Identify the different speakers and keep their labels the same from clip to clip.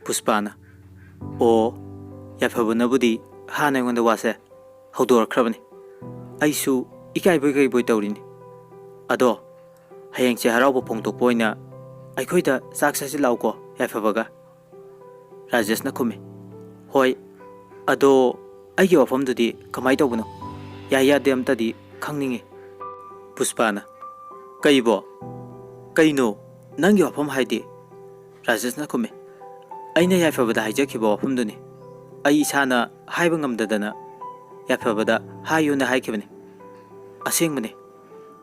Speaker 1: Puspana. O Yafabunabudi, Hana on the Wase, Hodor Crabani. I su Ikai Boy Taurini. Ado, Hayang Chaharabo Ponto Poina, I quit a success lauko, Yafabaga. Rajas Nakumi. Hoi, Ado, I give from the Kamaito Buno. Yaya dem tadi, Kangning. Puspana. Kaibo. Kaino, Nangyo from Haiti. Rajas Nakumi. I know Yafabada hijakibo from Duni. I sana Hibangam Dadana. Yafabada, Hayuna Haikibini. A singmani.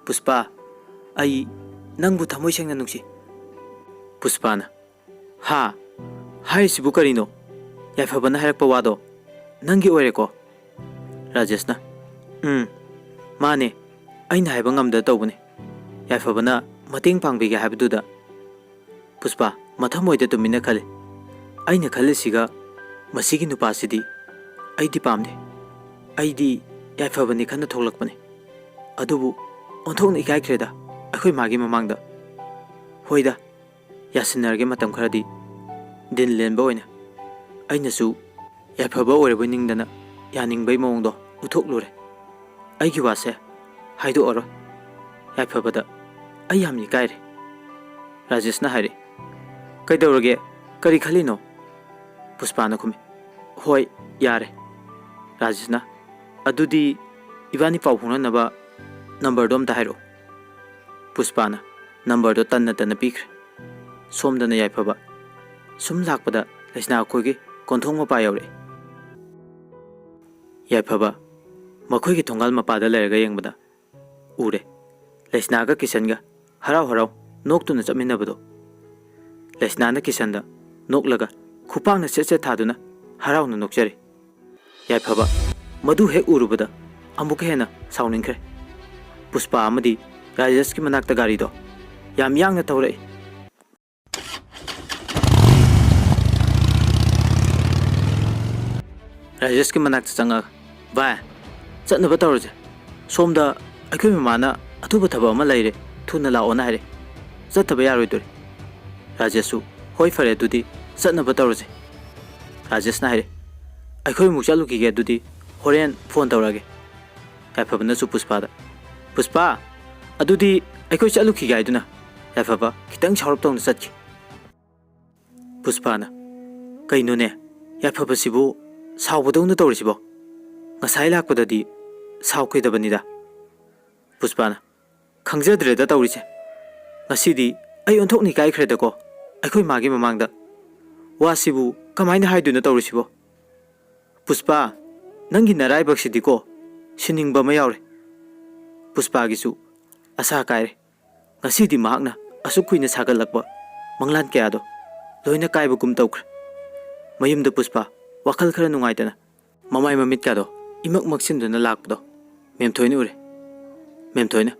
Speaker 1: Puspa. I Nangu Tamoshang Nushi. Puspana. Ha. Hai Sibukarino. Yafabana Harpawado. Nangi Oreko. Rajasna. Mane. I know Hibangam the Tobani. Yafabana, Mating Pangbiga Habduda. Puspa, Matamoida to Minakali. I na Kalisiga, Masigi Nupasidi. I dipamde. I di Yafabani Kana Tolakmani. Adubu, Onton Ikakreda, Akui Magi Mamanga. Hoida, Yasinarge Matam Kradi. Din Lenboina. I nasu, Yapaba or winning dana, Yaning Bay Mondo, Utok Lure. I give us a Haido Oro. Yapabada, I am Yikaire. Rajas Nahari. Kaidorge, Karikalino. Puspanakumi. Hoi, Yare. Rajasna. Adudi Ivani Paupuna Naba number dom Tahiro. Puspana. Number do Tana than a peak. Som than a Yapaba. Sum Lakpada, is now Kogi, Kontongo Payore. Yapaba. Makogi Tongal Mapada Lerga Yangbada. Ure. Lesnaga Kisanga. Harau, Noctun is a minabado. Lesnana Kisanda. Noklaga. Kupang Setse Taduna. Harau no Nokjeri. Yapaba. Madu he Urubada. Ambukena, sounding cre. Puspa Amadi. Rajaski Manakta Garido. Yam Yang at Tore. Rajaski Manakta Sanga. Ba. Satnabatorja. Somda Akumana. Atubataba Malay. Tunala Onare. Zatabayari. Rajasu. Hoi Fare Dudi. Satnabatorje. Rajas Nahiri. I could Muchaluki get Dudi. Horian Phone Taurage. Yapabanasu Puspada. Puspa. Adudi. I could Chaluki Gaiduna. Yapaba. Kitang Charpton Sach. Puspana. Kainune. Yapabasibu. Saubadon the Torisibo. Masaila Kodadi. Sauki the Banida. Puspana. Kangzadre the Taurise. Nasidi. I don't talk Nikai Credico. I could Magim among the Wasibu. Come I hide do not Torisibo. Puspa. Nangin Narai Baksidiko. Shining Bamayaure. Puspagisu. Asakai. Nasidi Magna. Asuquina Sagalakba. Manglan Kado. Loina Kaibukum Tok. Mayum the Puspa. Wakal Kranungaitana. Mamma Mamikado. Imak Maxin the Lakdo. Memtoinure. Memtoina.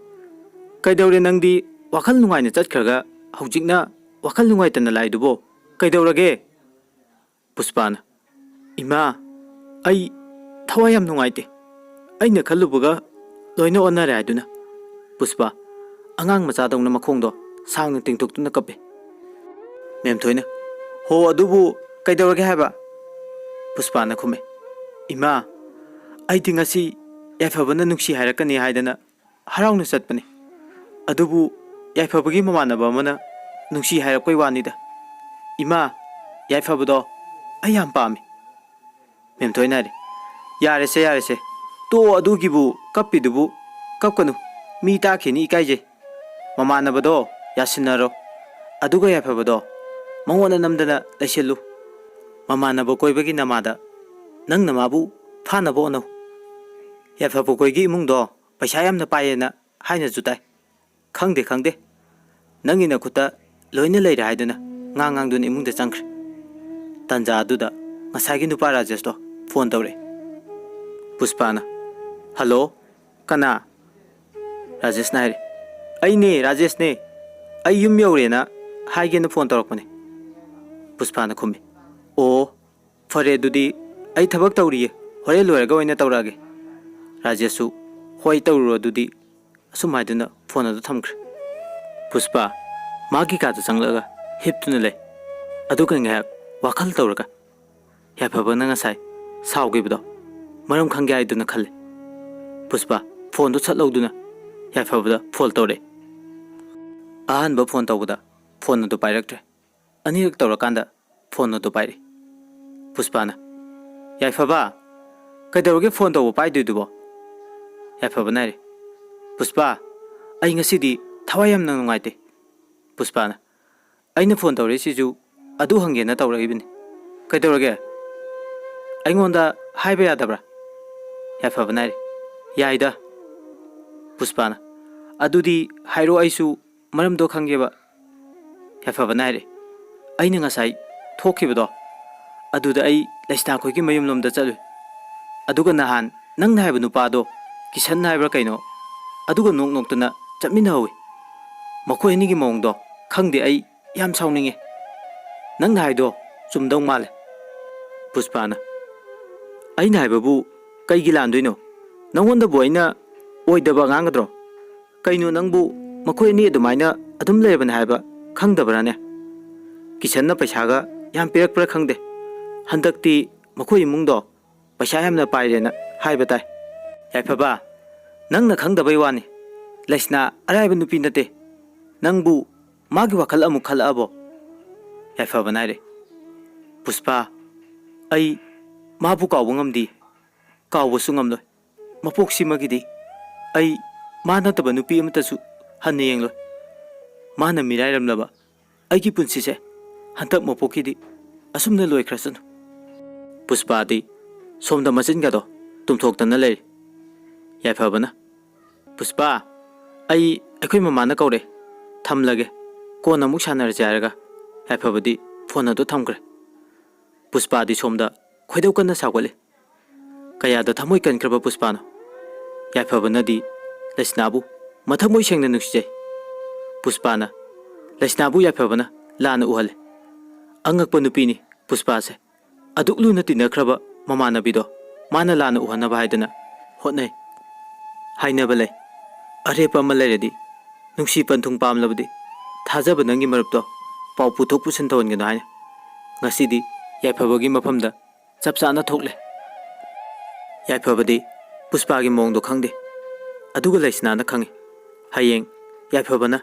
Speaker 1: Kaidore Nangdi. Wakal Nungaina Tatkarga. Haujigna. Wakal Nungaitana Laidubo. Kaidorage. Puspana. Ima. I. Tawayam Nungaiti. I na Kalubuga. Loina Onare Aduna. Puspa. Angang Mazadong Namakondo. Sang and Tintok to Nakapi. Memtoina. Ho Adubu. Kaidorage Haba. Puspana Kume. Ima. I think I see Yafabana Nuxi Harakani Haidana. Harang Satpani. Adubu. Yafabagi Mamana Bamana. Nuxi Harakoi Wanida. Ima. Yafabado. I am Pami. Memtoinari. Yarese. To Adugibu. Kapidubu. Kapkanu. Mita Kini Kaije. Mamana Bado. Yasinaro. Aduga Yafabado. Mangwana Namdana. Lashelu. Mamana Bokoi Namada. Nang Namabu. Fana Bono. Yafabukoigi Mundo. Pashayam the Payana. Haina Zutai. Kangde. Nangina Kuta. Loina later Hidena. Ngang dun imung the Sankr. Tanja Duda. Masagin to Parajesto. Phone Dore. Puspana. Hello? Kana. Rajas Nairi. I ne, Rajas ne. I Yumurena. Hagen the phone Torpone. Puspana Kumi. Oh. For a dudi. I tabak Tauri. Horelu go in a Taurage. Rajasu. White Tauro dudi. Sumaiduna. Phone of the Tumkr. Puspa. Magi Kata Sanglaga. Hip to Nele. Adukan have. ꯋꯥꯈꯜ ꯇꯧꯔꯒ ꯌꯥꯏꯐꯕꯅ ꯉꯁꯥꯏ ꯁꯥꯎꯈꯤꯕꯗꯣ ꯃꯔꯝ ꯈꯪꯒꯦ ꯍꯥꯏꯗꯨꯅ ꯈꯜꯂꯦ꯫ ꯄꯨꯁꯄꯥ ꯐꯣꯟꯗꯣ ꯁꯠ ꯂꯧꯗꯨꯅ ꯌꯥꯏꯐꯕꯗ ꯐꯣꯟ ꯇꯧꯔꯦ꯫ ꯑꯍꯥꯟꯕ ꯐꯣꯟ ꯇꯧꯕꯗ ꯐꯣꯟ ꯑꯗꯨ ꯄꯥꯏꯔꯛꯇ꯭ꯔꯦ꯫ ꯑꯅꯤꯔꯛ ꯇꯧꯔꯀꯥꯟꯗ ꯐꯣꯟ ꯑꯗꯨ ꯄꯥꯏꯔꯦ꯫ ꯄꯨꯁꯄꯥꯅ ꯌꯥꯏꯐꯕ ꯀꯩꯗꯧꯔꯒꯦ ꯐꯣꯟ ꯇꯧꯕ ꯄꯥꯏꯗꯣꯏꯗꯨꯕꯣ? ꯌꯥꯏꯐꯕꯅ ꯍꯥꯏꯔꯦ ꯄꯨꯁꯄꯥ ꯑꯩ ꯉꯁꯤꯗꯤ ꯊꯋꯥꯏ ꯌꯥꯝꯅ ꯅꯨꯡꯉꯥꯏꯇꯦ꯫ ꯄꯨꯁꯄꯥꯅ ꯑꯩꯅ ꯐꯣꯟ ꯇꯧꯔꯛꯏꯁꯤꯁꯨ ꯑꯗꯨ ꯍꯪꯒꯦꯅ ꯇꯧꯔꯛꯏꯕꯅꯤ꯫ ꯀꯩꯗꯧꯔꯒꯦ? ꯑꯩꯉꯣꯟꯗ ꯍꯥꯏꯕ ꯌꯥꯗꯕ꯭ꯔꯥ? ꯌꯥꯏꯐꯕꯅ ꯍꯥꯏꯔꯦ ꯌꯥꯏꯗ꯫ ꯄꯨꯁꯄꯥꯅ ꯑꯗꯨꯗꯤ ꯍꯥꯏꯔꯣ ꯑꯩꯁꯨ ꯃꯔꯝꯗꯣ ꯈꯪꯒꯦꯕ꯫ ꯌꯥꯏꯐꯕꯅ ꯍꯥꯏꯔꯦ ꯑꯩꯅ ꯉꯁꯥꯏ ꯊꯣꯛꯈꯤꯕꯗꯣ ꯑꯗꯨꯗ ꯑꯩ ꯂꯩꯁꯅꯥ ꯈꯣꯏꯒꯤ ꯃꯌꯨꯝꯂꯣꯝꯗ ꯆꯠꯂꯨꯏ꯫ ꯑꯗꯨꯒ ꯅꯍꯥꯟ ꯅꯪꯅ ꯍꯥꯏꯕ ꯅꯨꯄꯥꯗꯣ ꯀꯤꯁꯟ ꯍꯥꯏꯕ꯭ꯔꯥ ꯀꯩꯅꯣ ꯑꯗꯨꯒ ꯅꯣꯛ ꯅꯣꯛꯇꯅ ꯆꯠꯃꯤꯟꯅꯍꯧꯏ꯫ ꯃꯈꯣꯏ ꯑꯅꯤꯒꯤ ꯃꯑꯣꯡꯗꯣ ꯈꯪꯗꯦ ꯑꯩ ꯌꯥꯝ ꯁꯥꯎꯅꯤꯡꯉꯦ꯫ ꯅꯪꯅ ꯍꯥꯏꯗꯣ ꯆꯨꯝꯗꯧ ꯃꯥꯜꯂꯦ꯫ ꯄꯨꯁꯄꯥꯅ ꯑꯩꯅ ꯍꯥꯏꯕꯕꯨ ꯀꯩꯒꯤ ꯂꯥꯟꯗꯣꯏꯅꯣ? ꯅꯪꯉꯣꯟꯗꯕꯨ ꯑꯩꯅ ꯑꯣꯏꯗꯕ ꯉꯥꯡꯒꯗ꯭ꯔꯣ? ꯀꯩꯅꯣ ꯅꯪꯕꯨ ꯃꯈꯣꯏ ꯑꯅꯤ ꯑꯗꯨꯃꯥꯏꯅ ꯑꯗꯨꯝ ꯂꯩꯔꯕꯅꯦ ꯍꯥꯏꯕ ꯈꯪꯗꯕ꯭ꯔꯥꯅꯦ? ꯀꯤꯁꯟꯅ ꯄꯩꯁꯥꯒ ꯌꯥꯝ ꯄꯤꯔꯛꯄ꯭ꯔꯥ ꯈꯪꯗꯦ꯫ ꯍꯟꯗꯛꯇꯤ ꯃꯈꯣꯏ ꯏꯃꯨꯡꯗꯣ ꯄꯩꯁꯥ ꯌꯥꯝꯅ ꯄꯥꯏꯔꯦꯅ ꯍꯥꯏꯕ ꯇꯥꯏ꯫ ꯌꯥꯏꯐꯕ ꯅꯪꯅ ꯈꯪꯗꯕꯩ ꯋꯥꯅꯤ꯫ ꯂꯩꯁꯅꯥ ꯑꯔꯥꯏꯕ ꯅꯨꯄꯤ ꯅꯠꯇꯦ꯫ ꯅꯪꯕꯨ ꯃꯥꯒꯤ ꯋꯥꯈꯜ ꯑꯃꯨꯛ ꯈꯜꯂꯛꯑꯕꯣ? ꯌꯥꯏꯐꯕꯅ ꯍꯥꯏꯔꯦ ꯄꯨꯁꯄꯥ ꯑꯩ ꯃꯥꯕꯨ ꯀꯥꯎꯕ ꯉꯝꯗꯦ꯫ ꯀꯥꯎꯕꯁꯨ ꯉꯝꯂꯣꯏ꯫ ꯃꯄꯣꯛꯁꯤꯃꯒꯤꯗꯤ ꯑꯩ ꯃꯥ ꯅꯠꯇꯕ ꯅꯨꯄꯤ ꯑꯃꯇꯁꯨ ꯍꯟꯅ ꯌꯦꯡꯂꯣꯏ꯫ ꯃꯥꯅ ꯃꯤꯔꯥꯏꯔꯝꯂꯕ ꯑꯩꯒꯤ ꯄꯨꯟꯁꯤꯁꯦ ꯍꯟꯇꯛ ꯃꯄꯣꯛꯀꯤꯗꯤ ꯑꯁꯨꯝꯅ ꯂꯣꯏꯈ꯭ꯔꯁꯅꯨ꯫ ꯄꯨꯁꯄꯥꯗꯤ ꯁꯣꯝꯗ ꯃꯆꯤꯟꯒꯗꯣ ꯇꯨꯝꯊꯣꯛꯇꯅ ꯂꯩꯔꯤ꯫ ꯌꯥꯏꯐꯕꯅ ꯄꯨꯁꯄꯥ ꯑꯩꯈꯣꯏ ꯃꯃꯥꯅ ꯀꯧꯔꯦ ꯊꯝꯂꯒꯦ ꯀꯣꯟꯅ ꯑꯃꯨꯛ ꯁꯥꯟꯅꯔꯁꯦ ꯍꯥꯏꯔꯒ ꯌꯥꯏꯐꯕꯗꯤ ꯐꯣꯟ ꯑꯗꯨ ꯊꯝꯈ꯭ꯔꯦ꯫ ꯄꯨꯁꯄꯥꯗꯤ ꯁꯣꯝꯗ ꯈꯣꯏꯗꯧ ꯀꯟꯅ ꯁꯥꯎꯒꯠꯂꯤ꯫ ꯀꯌꯥꯗ ꯊꯃꯣꯏ ꯀꯟꯈ꯭ꯔꯕ ꯄꯨꯁꯄꯥꯅꯣ? ꯌꯥꯏꯐꯕꯅꯗꯤ ꯂꯩꯁꯅꯥꯕꯨ ꯃꯊꯃꯣꯏ ꯁꯦꯡꯅ ꯅꯨꯡꯁꯤꯖꯩ꯫ ꯄꯨꯁꯄꯥꯅ ꯂꯩꯁꯅꯥꯕꯨ ꯌꯥꯏꯐꯕꯅ ꯂꯥꯟꯅ ꯎꯍꯜꯂꯦ꯫ ꯑꯉꯛꯄ ꯅꯨꯄꯤꯅꯤ ꯄꯨꯁꯄꯥꯁꯦ꯫ ꯑꯗꯨꯛ ꯂꯨꯅ ꯇꯤꯟꯅꯈ꯭ꯔꯕ ꯃꯃꯥꯟꯅꯕꯤꯗꯣ ꯃꯥꯅ ꯂꯥꯟꯅ ꯎꯍꯟꯅꯕ ꯍꯥꯏꯗꯅ ꯍꯣꯠꯅꯩ꯫ ꯍꯥꯏꯅꯕ ꯂꯩ ꯑꯔꯦꯞꯄ ꯑꯃ ꯂꯩꯔꯗꯤ ꯅꯨꯡꯁꯤ ꯄꯟꯊꯨꯡ ꯄꯥꯝꯂꯕꯗꯤ ꯊꯥꯖꯕ ꯅꯪꯒꯤ ꯃꯔꯨꯞꯇꯣ ꯄꯥꯎ ꯄꯨꯊꯣꯛ ꯄꯨꯁꯤꯟ ꯇꯧꯍꯟꯒꯅꯣ ꯍꯥꯏꯅ꯫ ꯉꯁꯤꯗꯤ ꯌꯥꯏꯐꯕꯒꯤ ꯃꯐꯝꯗ ꯆꯞ ꯆꯥꯅ ꯊꯣꯛꯂꯦ꯫ ꯌꯥꯏꯐꯕꯗꯤ ꯄꯨꯁꯄꯥꯒꯤ ꯃꯑꯣꯡꯗꯣ ꯈꯪꯗꯦ꯫ ꯑꯗꯨꯒ ꯂꯩꯁꯅꯥꯅ ꯈꯪꯉꯤ꯫ ꯍꯌꯦꯡ ꯌꯥꯏꯐꯕꯅ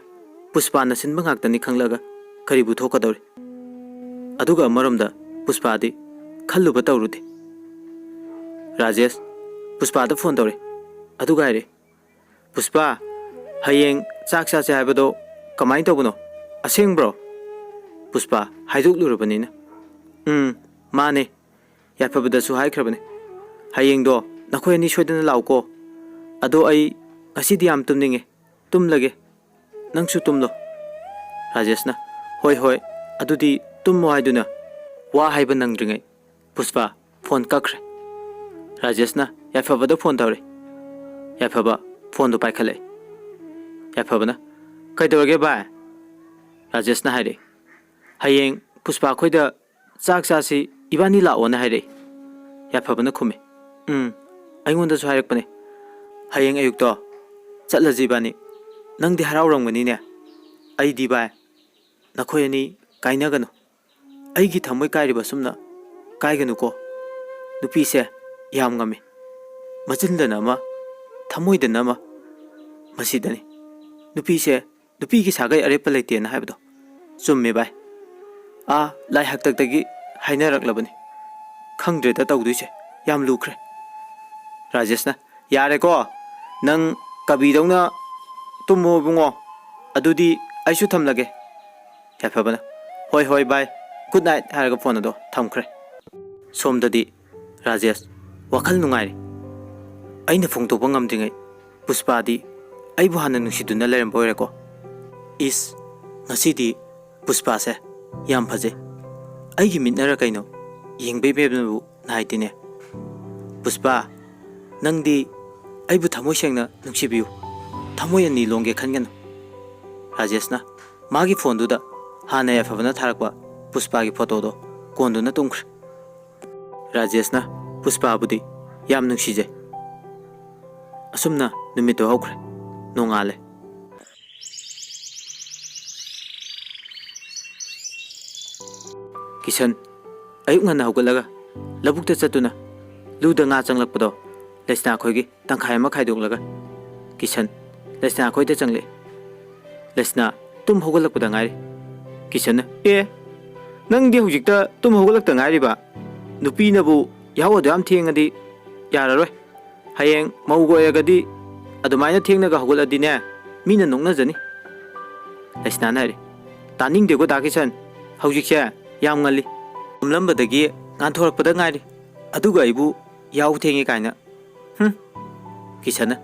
Speaker 1: ꯄꯨꯁꯄꯥꯅ ꯁꯤꯟꯕ ꯉꯥꯛꯇꯅꯤ ꯈꯪꯂꯒ ꯀꯔꯤꯕꯨ ꯊꯣꯛꯀꯗꯧꯔꯤ? ꯑꯗꯨꯒ ꯑꯃꯔꯣꯝꯗ ꯄꯨꯁꯄꯥꯗꯤ ꯈꯜꯂꯨꯕ ꯇꯧꯔꯨꯗꯦ꯫ ꯔꯥꯖꯦꯁ ꯄꯨꯁꯄꯥꯗ ꯐꯣꯟ ꯇꯧꯔꯦ꯫ ꯑꯗꯨꯒ ꯍꯥꯏꯔꯦ ꯄꯨꯁꯄꯥ ꯍꯌꯦꯡ ꯆꯥꯛ ꯆꯥꯁꯦ ꯍꯥꯏꯕꯗꯣ ꯀꯃꯥꯏꯅ ꯇꯧꯕꯅꯣ? ꯑꯁꯦꯡꯕ꯭ꯔꯣ? ꯄꯨꯁꯄꯥ ꯍꯥꯏꯗꯣꯛꯂꯨꯔꯕꯅꯤꯅ ꯃꯥꯅꯦ ꯌꯥꯏꯐꯕꯗꯁꯨ ꯍꯥꯏꯈ꯭ꯔꯕꯅꯦ꯫ ꯍꯌꯦꯡꯗꯣ ꯅꯈꯣꯏ ꯑꯅꯤ ꯁꯣꯏꯗꯅ ꯂꯥꯛꯎꯀꯣ꯫ ꯑꯗꯣ ꯑꯩ ꯉꯁꯤꯗꯤ ꯌꯥꯝ ꯇꯨꯝꯅꯤꯡꯉꯦ ꯇꯨꯝꯂꯒꯦ ꯅꯪꯁꯨ ꯇꯨꯝꯂꯣ꯫ ꯔꯥꯖꯦꯁꯅ ꯍꯣꯏ ꯍꯣꯏ ꯑꯗꯨꯗꯤ ꯇꯨꯝꯃꯣ ꯍꯥꯏꯗꯨꯅ ꯋꯥ ꯍꯥꯏꯕ ꯅꯪꯗ꯭ꯔꯤꯉꯩ ꯄꯨꯁꯄꯥ ꯐꯣꯟ ꯀꯛꯈ꯭ꯔꯦ꯫ ꯔꯥꯖꯦꯁꯅ ꯌꯥꯏꯐꯕꯗ ꯐꯣꯟ ꯇꯧꯔꯦ꯫ ꯌꯥꯏꯐꯕ ꯐꯣꯟꯗꯣ ꯄꯥꯏꯈꯠꯂꯛꯑꯦ꯫ ꯌꯥꯏꯐꯕꯅ ꯀꯩꯗꯧꯔꯒꯦ ꯚꯥꯏ? ꯔꯥꯖꯦꯁꯅ ꯍꯥꯏꯔꯦ ꯍꯌꯦꯡ ꯄꯨꯁꯄꯥ ꯑꯩꯈꯣꯏꯗ ꯆꯥꯛ ꯆꯥꯁꯤ ꯏꯕꯥꯅꯤ ꯂꯥꯛꯑꯣꯅ ꯍꯥꯏꯔꯛꯏ꯫ ꯌꯥꯏꯐꯕꯅ ꯈꯨꯝꯃꯦ ꯑꯩꯉꯣꯟꯗꯁꯨ ꯍꯥꯏꯔꯛꯄꯅꯦ꯫ ꯍꯌꯦꯡ ꯑꯌꯨꯛꯇꯣ ꯆꯠꯂꯁꯤ ꯏꯕꯥꯅꯤ꯫ ꯅꯪꯗꯤ ꯍꯔꯥꯎꯔꯝꯒꯅꯤꯅꯦ꯫ ꯑꯩꯗꯤ ꯚꯥꯏ ꯅꯈꯣꯏ ꯑꯅꯤ ꯀꯥꯏꯅꯒꯅꯨ꯫ ꯑꯩꯒꯤ ꯊꯃꯣꯏ ꯀꯥꯏꯔꯤꯕ ꯁꯨꯝꯅ ꯀꯥꯏꯒꯅꯨꯀꯣ꯫ ꯅꯨꯄꯤꯁꯦ ꯌꯥꯝ ꯉꯝꯃꯤ꯫ ꯃꯆꯤꯟꯗꯅ ꯑꯃ ꯊꯃꯣꯏꯗꯅ ꯑꯃ ꯃꯁꯤꯗꯅꯤ ꯅꯨꯄꯤꯁꯦ ꯅꯨꯄꯤꯒꯤ ꯁꯥꯒꯩ ꯑꯔꯦꯞꯄ ꯂꯩꯇꯦꯅ ꯍꯥꯏꯕꯗꯣ ꯆꯨꯝꯃꯦ ꯚꯥꯏ꯫ ꯂꯥꯏ ꯍꯥꯛꯇꯛꯇꯒꯤ ꯍꯥꯏꯅꯔꯛꯂꯕꯅꯤ꯫ ꯈꯪꯗ꯭ꯔꯦꯗ ꯇꯧꯗꯣꯏꯁꯦ ꯌꯥꯝ ꯂꯨꯈ꯭ꯔꯦ꯫ ꯔꯥꯖꯦꯁꯅ ꯌꯥꯔꯦꯀꯣ ꯅꯪ ꯀꯕꯤꯗꯧꯅ ꯇꯨꯝꯃꯣ ꯏꯕꯨꯡꯉꯣ ꯑꯗꯨꯗꯤ ꯑꯩꯁꯨ ꯊꯝꯂꯒꯦ꯫ ꯌꯥꯏꯐꯕꯅ ꯍꯣꯏ ꯍꯣꯏ ꯚꯥꯏ ꯒꯨꯗ ꯅꯥꯏꯠ ꯍꯥꯏꯔꯒ ꯐꯣꯟ ꯑꯗꯣ ꯊꯝꯈ꯭ꯔꯦ꯫ ꯁꯣꯝꯗꯗꯤ ꯔꯥꯖꯦꯁ ꯋꯥꯈꯜ ꯅꯨꯡꯉꯥꯏꯔꯤ꯫ ꯑꯩꯅ ꯐꯣꯡꯗꯣꯛꯄ ꯉꯝꯗ꯭ꯔꯤꯉꯩ ꯄꯨꯁꯄꯥꯗꯤ ꯑꯩꯕꯨ ꯍꯥꯟꯅ ꯅꯨꯡꯁꯤꯗꯨꯅ ꯂꯩꯔꯝꯕ ꯑꯣꯏꯔꯦꯀꯣ꯫ ꯉꯁꯤꯗꯤ ꯄꯨꯁꯄꯥꯁꯦ ꯌꯥꯝ ꯐꯖꯩ꯫ ꯑꯩꯒꯤ ꯃꯤꯠꯅꯔ ꯀꯩꯅꯣ ꯌꯦꯡꯕꯩ ꯄꯦꯟꯕꯕꯨ ꯅꯥꯏꯗꯦꯅꯦ꯫ ꯄꯨꯁꯄꯥ ꯅꯪꯗꯤ ꯑꯩꯕꯨ ꯊꯃꯣꯏ ꯁꯦꯡꯅ ꯅꯨꯡꯁꯤꯕꯤꯌꯨ꯫ ꯊꯃꯣꯏ ꯑꯅꯤ ꯂꯣꯡꯒꯦ ꯈꯟꯒꯅꯨ꯫ ꯔꯥꯖꯦꯁꯅ ꯃꯥꯒꯤ ꯐꯣꯟꯗꯨꯗ ꯍꯥꯟꯅ ꯌꯥꯏꯐꯕꯅ ꯊꯥꯔꯛꯄ ꯄꯨꯁꯄꯥꯒꯤ ꯐꯣꯇꯣꯗꯣ ꯀꯣꯟꯗꯨꯅ ꯇꯨꯝꯈ꯭ꯔꯦ꯫ ꯔꯥꯖꯦꯁꯅ ꯄꯨꯁꯄꯥꯕꯨꯗꯤ ꯌꯥꯝ ꯅꯨꯡꯁꯤꯖꯩ꯫ ꯑꯁꯨꯝꯅ ꯅꯨꯃꯤꯠꯇꯣ ꯍꯧꯈ꯭ꯔꯦ꯫ ꯅꯣꯡꯉꯥꯜꯂꯦ꯫ Kisan ayuk ngana haugatlaga labukta chatuna luda nga changlakpado lesna khoigi tangkhai ma khaidonglaga Kishan lesna khoida changle lesna tum haugalakpada ngari Kishan e nang di hujikta tum haugalakta ngari ba nupi nabu yawo dam thengadi yararoi hayeng maugo yagadi adumaina thengnaga haugaladi ne mina nongna jani lesna nari taning dego da Kishan hujikse yam ngali umlambadagi ngan thorakpada ngari aduga ibu yaw thengi kaina Kishan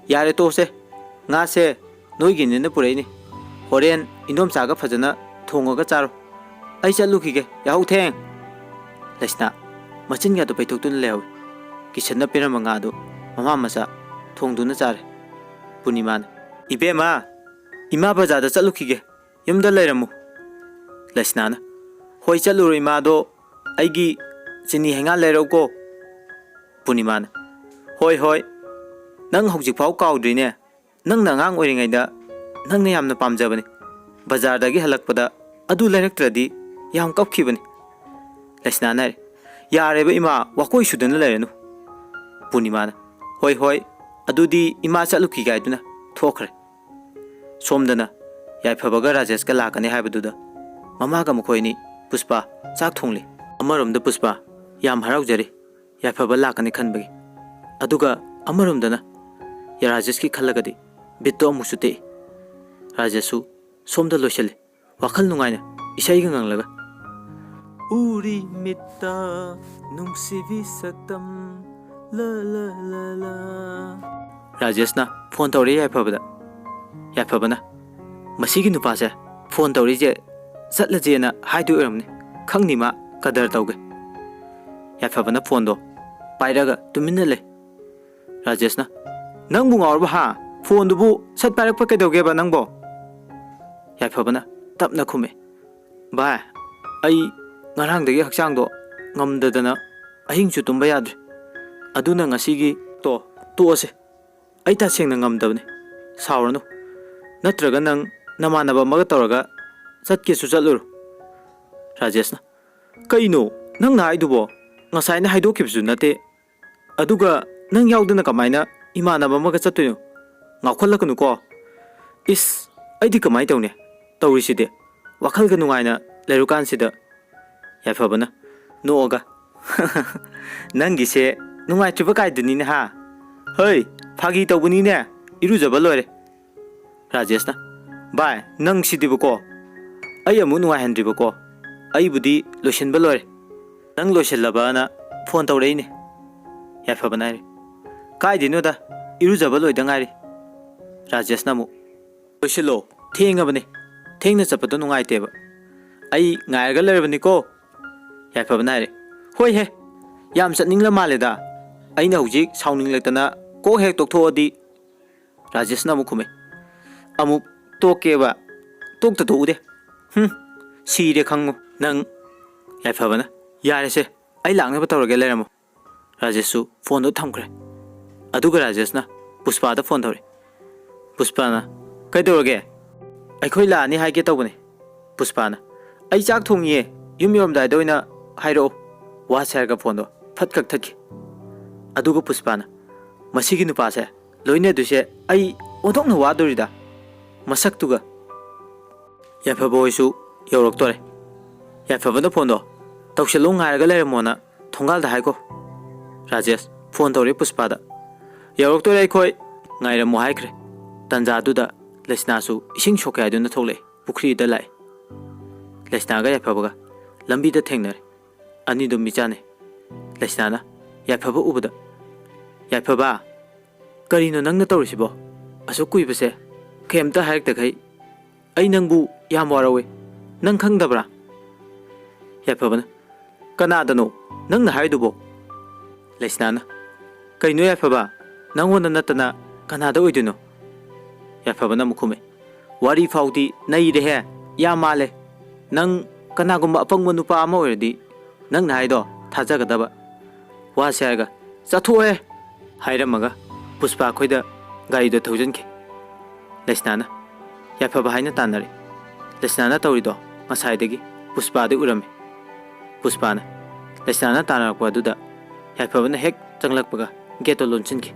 Speaker 1: yare tose nga se noigi ne pureini horen indom saga phajana thongaga charo ai chalukige yaw theng lesna machin ga do paitok tun lew Kishan na pirama nga do mama masa thongduna chare Puniman ibema ima bazada chalukige yumda leiramu lesna na hoi chaluri ma do aigi chini henga leiro ko Puniman hoi hoi nang hojik phau kaudrine nang na ngang oiringai da nang ne yamna pamjabani bazar dagi halakpada adu lerektradi yam kapkhibani lesna nai yareba ima wakoi sudana lerenu Punimana hoi hoi adudi ima chaluki gaiduna thokre somdana yaiphabaga Rajesh ka lakani haibaduda mama ga mukhoini Puspa chak thongli amaramda Puspa yam haraujari yaifaba lakani khanbagi aduga amaramdana ya Rajesh ki khallagadi bitto musute Rajeshu somda loishale wakhal nungaina isai ga nganglaga uri mitta nungsibi saktam la la la la Rajeshna phone tawri yaifabana masigi nupase phone tawri je chatlajena haidu eramni khangni ma kadar tawge yaifabana phone do pairaga tuminna le Rajeshna nang bunga orba ha phone dubu sat parak pa kedauge ba nang bo yaifabana tapna khume ba ai ngarang dagi hakchang do ngamdadana ahing chu tumba yadre aduna ngasigi to ase ai ta sengna ngamdabne sauranu natraga nang namanaba maga tawraga chatke su chatluru Rajeshna kaino nang na aidubo ngasai na haidokibsu nate aduga nang yaudana kamaina imanaba maga chattuyo ngakhalakanu ko is aidi kamai tawne tawriside wakhalga nungaina lerukan sida yaifabana nooga nangise nungai chuba kaiduni ne ha hoi phagi tawbuni ne irujaba loire Rajeshna bai nang sidibu ko ai amu nungai handribu ko ai budi loishinba loire nang loishallaba na phone tawrei ne yaifabana kaidinu da irujaba loida ngari Rajeshna mu loishilo thengabane thengna chapado nungai teba ai ngairga lerbani ko yaifabana hoi he yam chatningla maleda aina hujik sauninglatana ko hek tokthodi Rajeshna mu khume amuk tokeba tokta to ude sire khangu nang yaifabana yare se ai langna ba tawrage leramo Rajeshu phone do thamkre aduga Rajeshna Puspa da phone tawre Puspa na kaidorage ai khoi la ni haige tawbane Puspa na ai chak thongiye yum yom dai doina hairo wa sarga phone do phat kak thaki aduga Puspa na masigi nupa se loine duse ai odokna wa dorida masak tuga yaifaboi su yorok tore yaifabana phone do tawshelo ngairaga lermona thongal da haiko Rajesh phone tawre Puspa da yorok tore ai khoi ngairamo haikre tanja duda lesna su ising shokai aduna thole pukri da lai lesna ga yaifabaga lambi da thengnare ani dum michane lesna na yaifaba ubada yaifaba karino nangna tawrisibo asu kuibase kemta haikta khai ai nangbu yam warawe nang khangdabra yaifabana kanadano nangna haidubo lesna na kaino yaifaba nangona natana kanada oiduno yaifabana mukhume wari faudi nai rehe ya male nang kanagumba apangma nupa ama oirdi nang na haido thajagadaba wa saiga chathoe hairamaga Puspa khoida gari do thaujanke lesna na yaifaba haina tanare lesna na tawrido masai dagi Puspa de urame Puspa na ꯂꯩꯁꯥꯅ ꯇꯥꯟꯅꯔꯛꯄ ꯑꯗꯨꯗ ꯌꯥꯏꯐꯕꯅ ꯍꯦꯛ ꯆꯪꯂꯛꯄꯒ ꯒꯦꯠꯇꯣ ꯂꯣꯟꯁꯤꯟꯈꯤ꯫